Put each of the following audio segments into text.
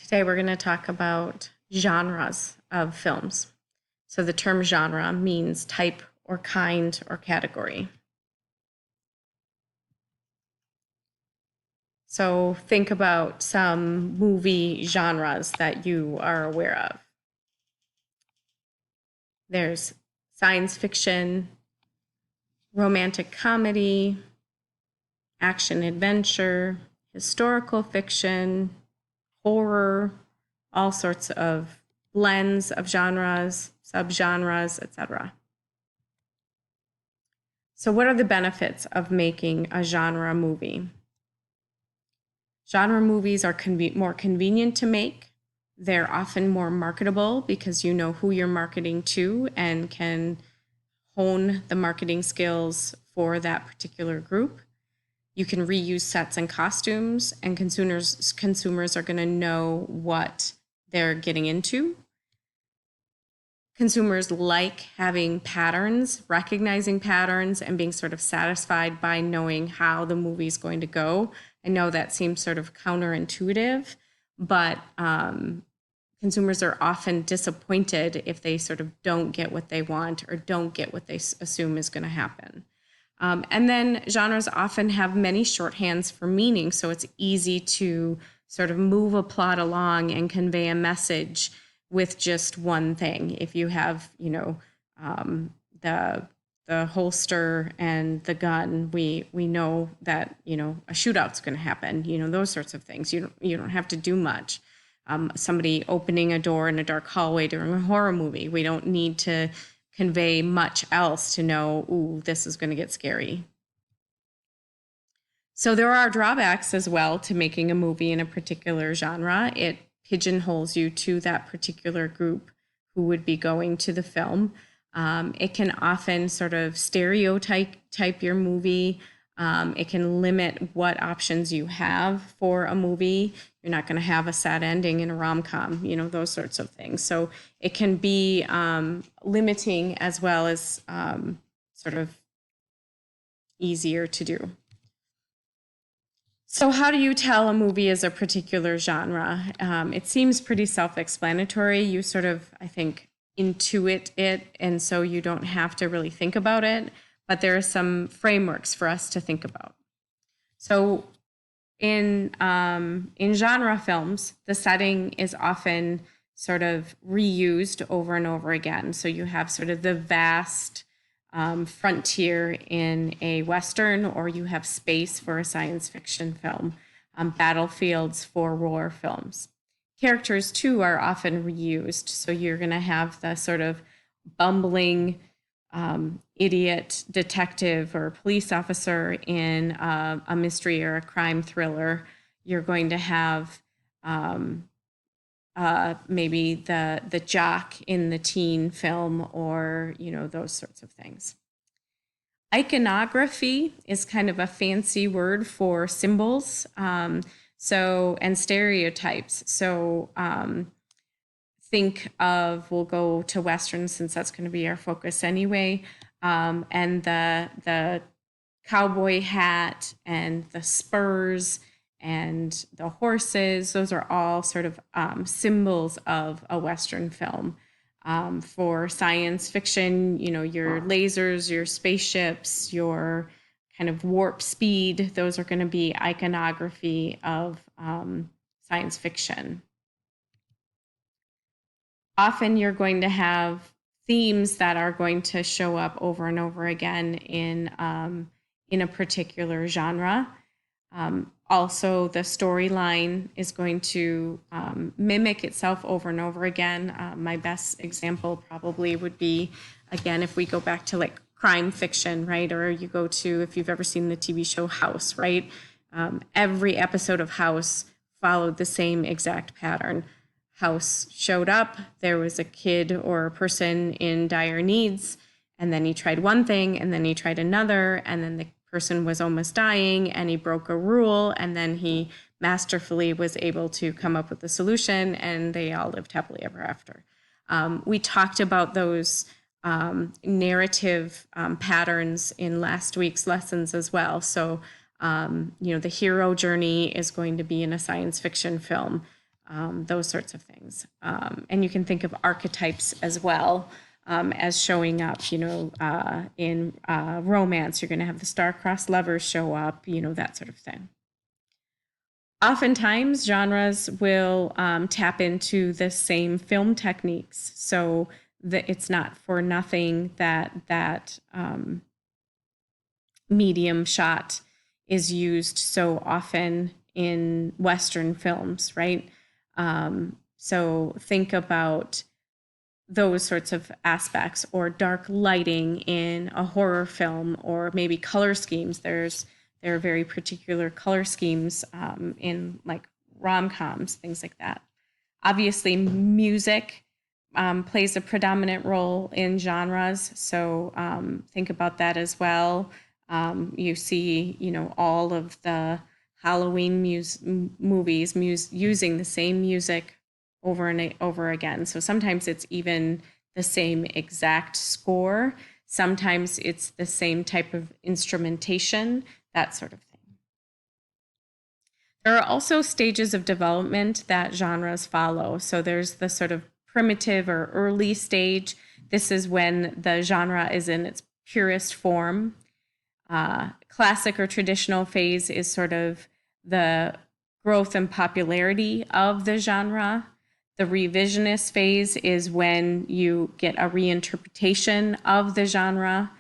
Today we're going to talk about genres of films. So the term genre means type or kind or category. So think about some movie genres that you are aware of. There's science fiction, romantic comedy, action adventure, historical fiction, horror, all sorts of blends of genres, subgenres, etc. So what are the benefits of making a genre movie? Genre movies are more convenient to make. They're often more marketable because you know who you're marketing to and can hone the marketing skills for that particular group. You can reuse sets and costumes, and consumers are going to know what they're getting into. Consumers like having patterns, recognizing patterns, and being sort of satisfied by knowing how the movie's going to go. I know that seems sort of counterintuitive, but consumers are often disappointed if they sort of don't get what they want or don't get what they assume is going to happen. And then genres often have many shorthands for meaning, so it's easy to sort of move a plot along and convey a message with just one thing. If you have, the holster and the gun, we know that a shootout's going to happen. Those sorts of things. You don't have to do much. Somebody opening a door in a dark hallway during a horror movie. We don't need to convey much else to know, ooh, this is going to get scary. So there are drawbacks as well to making a movie in a particular genre. It pigeonholes you to that particular group who would be going to the film. It can often sort of stereotype your movie. It can limit what options you have for a movie. You're not going to have a sad ending in a rom-com, those sorts of things. So it can be limiting as well as sort of easier to do. So how do you tell a movie is a particular genre? It seems pretty self-explanatory. You sort of, I think, intuit it, and so you don't have to really think about it. But there are some frameworks for us to think about. So in genre films, the setting is often sort of reused over and over again. So you have sort of the vast frontier in a Western, or you have space for a science fiction film, battlefields for war films. Characters, too, are often reused. So you're going to have the sort of bumbling idiot detective or police officer in a mystery or a crime thriller. You're going to have maybe the jock in the teen film, or those sorts of things. Iconography is kind of a fancy word for symbols, and stereotypes. So think of, we'll go to Westerns since that's going to be our focus anyway, and the cowboy hat and the spurs and the horses. Those are all sort of symbols of a Western film. For science fiction, your lasers, your spaceships, your kind of warp speed, those are going to be iconography of science fiction. Often you're going to have themes that are going to show up over and over again in a particular genre. Also, the storyline is going to mimic itself over and over again. My best example probably would be, again, if we go back to like crime fiction, right? Or you go to, if you've ever seen the TV show House, right? Every episode of House followed the same exact pattern. House showed up, there was a kid or a person in dire needs, and then he tried one thing, and then he tried another, and then the person was almost dying, and he broke a rule, and then he masterfully was able to come up with a solution, and they all lived happily ever after. We talked about those narrative patterns in last week's lessons as well. So, the hero journey is going to be in a science fiction film. those sorts of things. And you can think of archetypes as well, as showing up, in romance. You're going to have the star-crossed lovers show up, that sort of thing. Oftentimes, genres will tap into the same film techniques. So it's not for nothing that medium shot is used so often in Western films, right? So think about those sorts of aspects, or dark lighting in a horror film, or maybe color schemes. There are very particular color schemes in like rom-coms, things like that. Obviously, music plays a predominant role in genres, so think about that as well. You see, all of the Halloween movies using the same music over and over again. So sometimes it's even the same exact score. Sometimes it's the same type of instrumentation, that sort of thing. There are also stages of development that genres follow. So there's the sort of primitive or early stage. This is when the genre is in its purest form. Classic or traditional phase is sort of the growth and popularity of the genre. The revisionist phase is when you get a reinterpretation of the genre.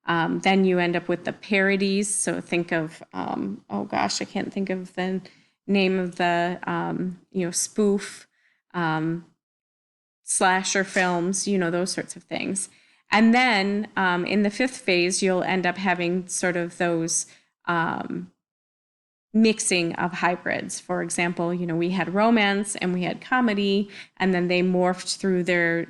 Then you end up with the parodies. So think of, oh gosh, I can't think of the name of the, spoof slasher films, those sorts of things. And then in the fifth phase, you'll end up having sort of those mixing of hybrids. For example, we had romance and we had comedy, and then they morphed through their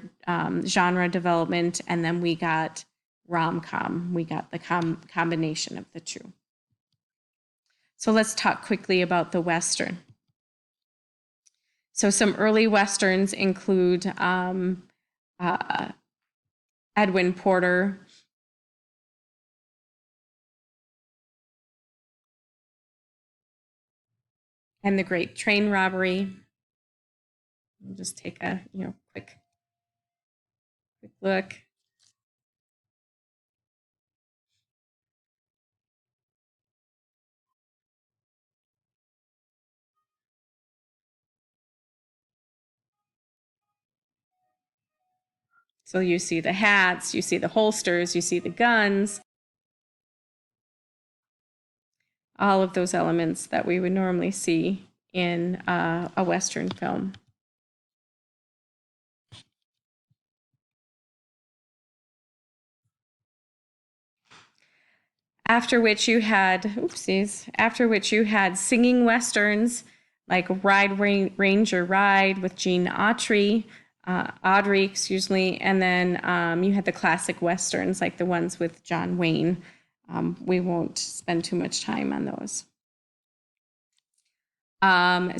genre development, and then we got rom-com. We got the combination of the two. So let's talk quickly about the Western. So some early Westerns include Edwin Porter, and The Great Train Robbery. We'll just take a quick look. So you see the hats, you see the holsters, you see the guns, all of those elements that we would normally see in a Western film. After which you had singing Westerns like Ride Ranger Ride with Gene Autry, and then you had the classic Westerns like the ones with John Wayne. We won't spend too much time on those.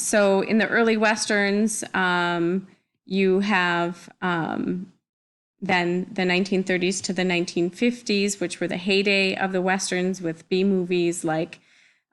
So in the early Westerns, you have then the 1930s to the 1950s, which were the heyday of the Westerns with B movies like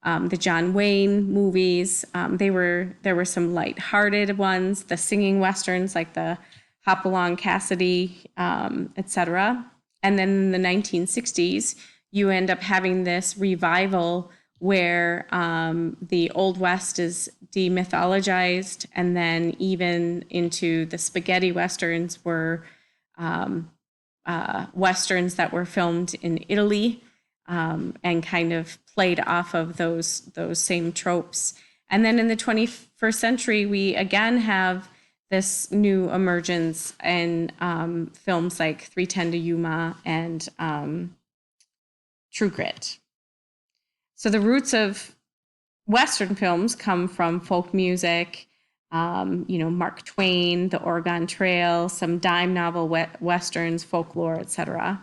the John Wayne movies. There were some lighthearted ones, the singing Westerns like the Hopalong Cassidy, etc. And then in the 1960s, you end up having this revival where the Old West is demythologized, and then even into the spaghetti Westerns were Westerns that were filmed in Italy and kind of played off of those same tropes. And then in the 21st century, we again have this new emergence in films like 3:10 to Yuma and True Grit. So the roots of Western films come from folk music, Mark Twain, the Oregon Trail, some dime novel Westerns, folklore, etc.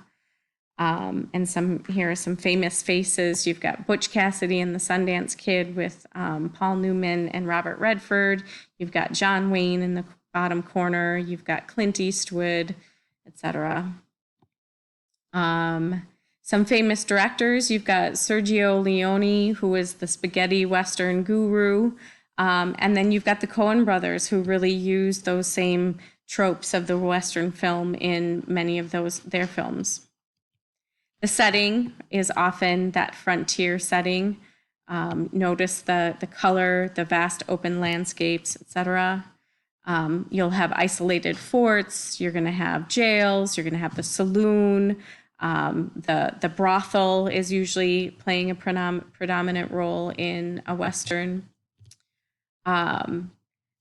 And here are some famous faces. You've got Butch Cassidy and the Sundance Kid with Paul Newman and Robert Redford. You've got John Wayne in the bottom corner. You've got Clint Eastwood, etc. Some famous directors. You've got Sergio Leone, who is the spaghetti Western guru. And then you've got the Coen brothers, who really use those same tropes of the Western film in many of their films. The setting is often that frontier setting. Notice the color, the vast open landscapes, etc. You'll have isolated forts. You're going to have jails. You're going to have the saloon. The brothel is usually playing a predominant role in a Western.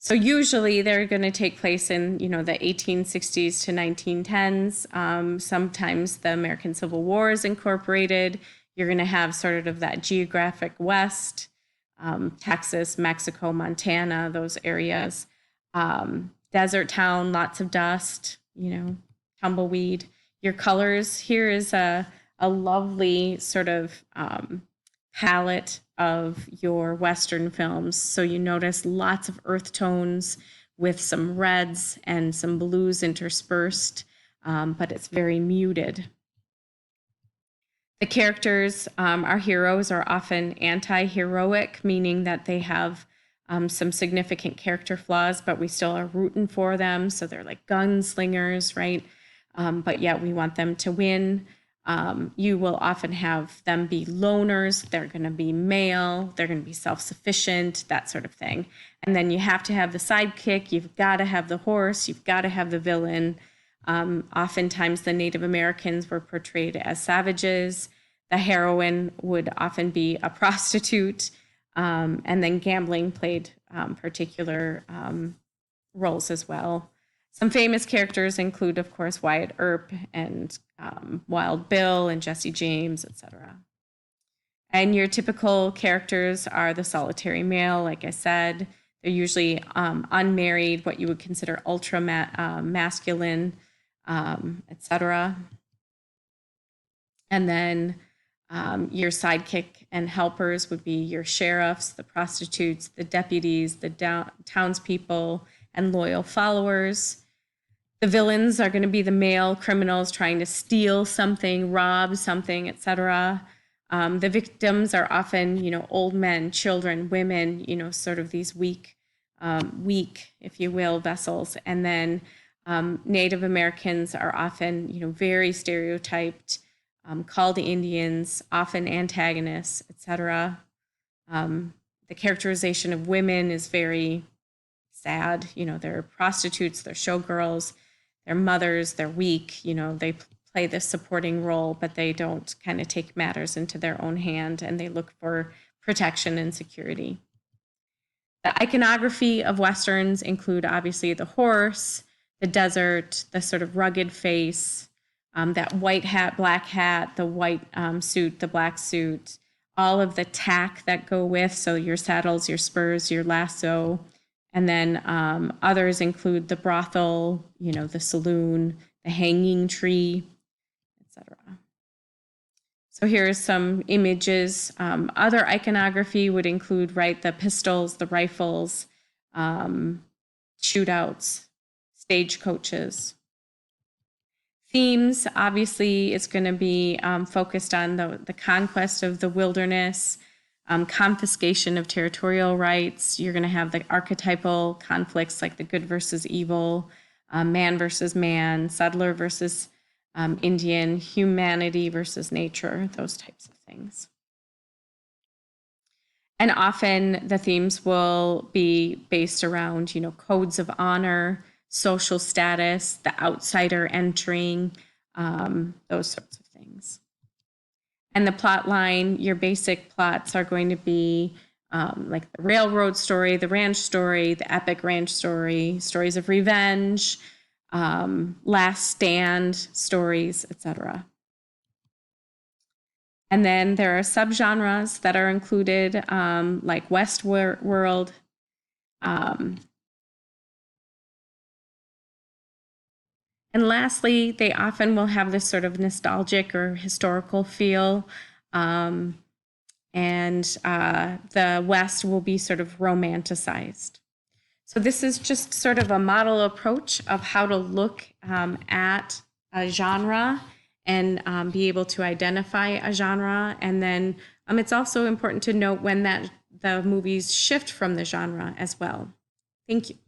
So usually they're going to take place in, the 1860s to 1910s. Sometimes the American Civil War is incorporated. You're going to have sort of that geographic West, Texas, Mexico, Montana, those areas. Desert town, lots of dust, tumbleweed. Your colors, here is a lovely sort of palette of your Western films. So you notice lots of earth tones with some reds and some blues interspersed, but it's very muted. The characters, our heroes, are often anti-heroic, meaning that they have some significant character flaws, but we still are rooting for them. So they're like gunslingers, right? But yet we want them to win. You will often have them be loners. They're going to be male. They're going to be self-sufficient, that sort of thing. And then you have to have the sidekick. You've got to have the horse. You've got to have the villain. Oftentimes the Native Americans were portrayed as savages. The heroine would often be a prostitute. And then gambling played particular roles as well. Some famous characters include, of course, Wyatt Earp and Wild Bill and Jesse James, etc. And your typical characters are the solitary male, like I said. They're usually unmarried, what you would consider ultra masculine, etc. And then your sidekick and helpers would be your sheriffs, the prostitutes, the deputies, the townspeople, and loyal followers. The villains are going to be the male criminals trying to steal something, rob something, etc. The victims are often, old men, children, women, sort of these weak, if you will, vessels. And then Native Americans are often, very stereotyped, called Indians, often antagonists, etc. The characterization of women is very sad. They're prostitutes, they're showgirls, they're mothers, they're weak, they play this supporting role, but they don't kind of take matters into their own hand, and they look for protection and security. The iconography of Westerns include obviously the horse, the desert, the sort of rugged face, that white hat, black hat, the white suit, the black suit, all of the tack that go with, so your saddles, your spurs, your lasso. And then others include the brothel, the saloon, the hanging tree, etc. So here are some images. Other iconography would include, the pistols, the rifles, shootouts, stagecoaches. Themes, obviously, it's going to be focused on the conquest of the wilderness, confiscation of territorial rights. You're going to have the archetypal conflicts like the good versus evil, man versus man, settler versus Indian, humanity versus nature, those types of things. And often the themes will be based around, codes of honor, social status, the outsider entering, those sorts of things. And the plot line, your basic plots are going to be like the railroad story, the ranch story, the epic ranch story, stories of revenge, last stand stories, etc. And then there are subgenres that are included, like Westworld. And lastly, they often will have this sort of nostalgic or historical feel. And the West will be sort of romanticized. So this is just sort of a model approach of how to look at a genre and be able to identify a genre. And then it's also important to note when the movies shift from the genre as well. Thank you.